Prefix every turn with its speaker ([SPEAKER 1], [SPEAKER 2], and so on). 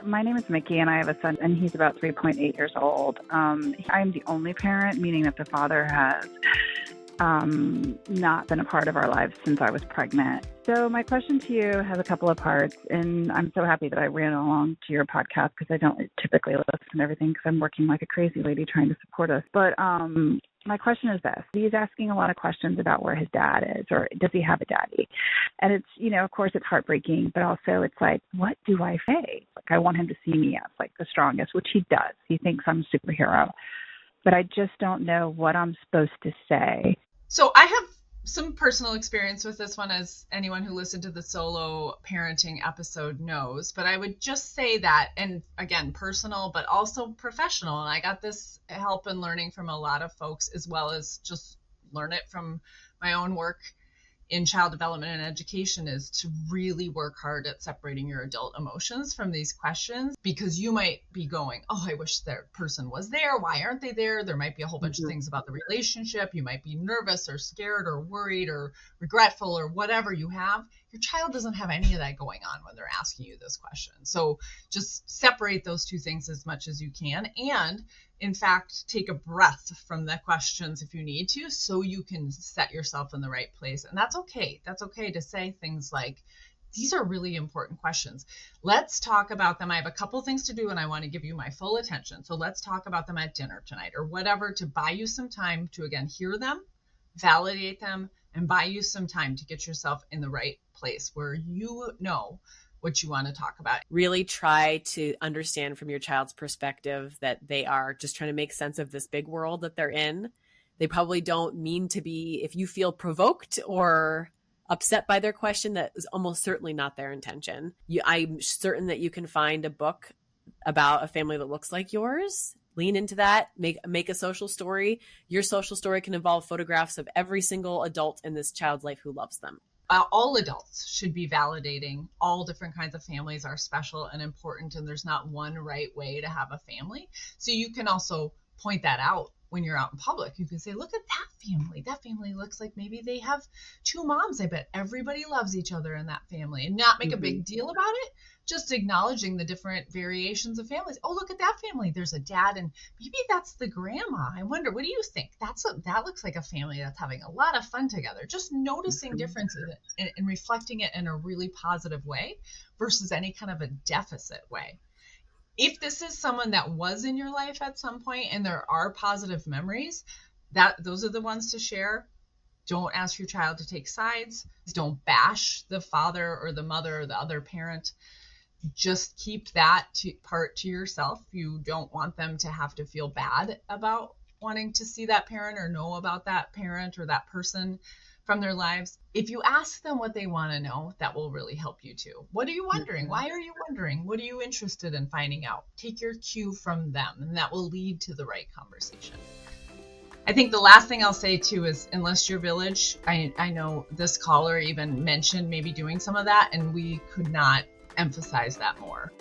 [SPEAKER 1] My name is Mickey, and I have a son, and he's about 3.8 years old. I am the only parent, meaning that the father has not been a part of our lives since I was pregnant. So my question to you has a couple of parts, and I'm so happy that I ran along to your podcast because I don't typically listen to everything because I'm working like a crazy lady trying to support us. But my question is this. He's asking a lot of questions about where his dad is, or does he have a daddy? And it's, of course it's heartbreaking, but also it's like, what do I say? Like, I want him to see me as like the strongest, which he does. He thinks I'm a superhero, but I just don't know what I'm supposed to say.
[SPEAKER 2] So I have some personal experience with this one, as anyone who listened to the solo parenting episode knows, but I would just say that, and again, personal, but also professional. And I got this help and learning from a lot of folks, as well as just learn it from my own work in child development and education, is to really work hard at separating your adult emotions from these questions, because you might be going, oh, I wish that person was there. Why aren't they there? There might be a whole bunch of things about the relationship. You might be nervous or scared or worried or regretful or whatever you have. Your child doesn't have any of that going on when they're asking you this question. So just separate those two things as much as you can. And in fact, take a breath from the questions if you need to, so you can set yourself in the right place. And that's okay. That's okay to say things like, these are really important questions. Let's talk about them. I have a couple things to do and I want to give you my full attention. So let's talk about them at dinner tonight or whatever, to buy you some time to, again, hear them, validate them, and buy you some time to get yourself in the right place where you know what you want to talk about.
[SPEAKER 3] Really try to understand from your child's perspective that they are just trying to make sense of this big world that they're in. They probably don't mean to be. If you feel provoked or upset by their question, that is almost certainly not their intention. I'm certain that you can find a book about a family that looks like yours. Lean into that, make a social story. Your social story can involve photographs of every single adult in this child's life who loves them.
[SPEAKER 2] All adults should be validating all different kinds of families are special and important, and there's not one right way to have a family. So you can also point that out when you're out in public. You can say, look at that family. That family looks like maybe they have two moms. I bet everybody loves each other in that family, and not make a big deal about it. Just acknowledging the different variations of families. Oh, look at that family. There's a dad, and maybe that's the grandma. I wonder, what do you think? That looks like a family that's having a lot of fun together. Just noticing differences and reflecting it in a really positive way versus any kind of a deficit way. If this is someone that was in your life at some point and there are positive memories, those are the ones to share. Don't ask your child to take sides. Don't bash the father or the mother or the other parent. Just keep that part to yourself. You don't want them to have to feel bad about wanting to see that parent or know about that parent or that person from their lives. If you ask them what they want to know, that will really help you too. What are you wondering? Why are you wondering? What are you interested in finding out? Take your cue from them, and that will lead to the right conversation. I think the last thing I'll say too is enlist your village. I know this caller even mentioned maybe doing some of that, and we could not emphasize that more.